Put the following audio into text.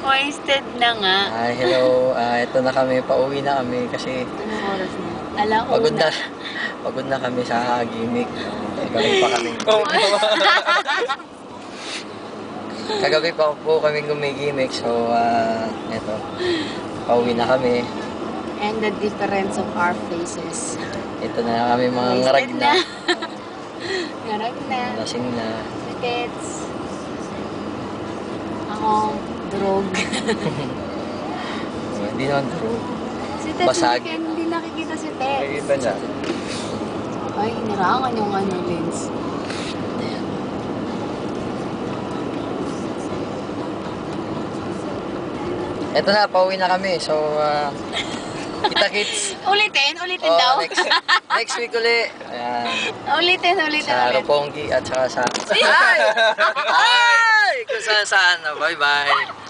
Wasted na nga. Hello, ito na kami, pauwi na kami kasi Anong oras na? Alauna. Pagod na kami sa gimmick. Kagabi pa kami. Kagabi pa po kami gumigimik, so eto, pauwi na kami. And the difference of our faces. Ito na kami mga ngarag na. Ngarag na. Lasing na. Tits. Ako, drog. Hindi naman true. Si Tets, Basag. hindi nakikita si Tets. Nakikita niya. Ay, hinirangan yung lens. Ito na, pauwi na kami. So, kita-kits. Ulitin daw. Next week uli. Ayan. Ulitin Sa ulit. Roppongi at saka sa... Ay! Ay! Kung saan saan. Bye-bye.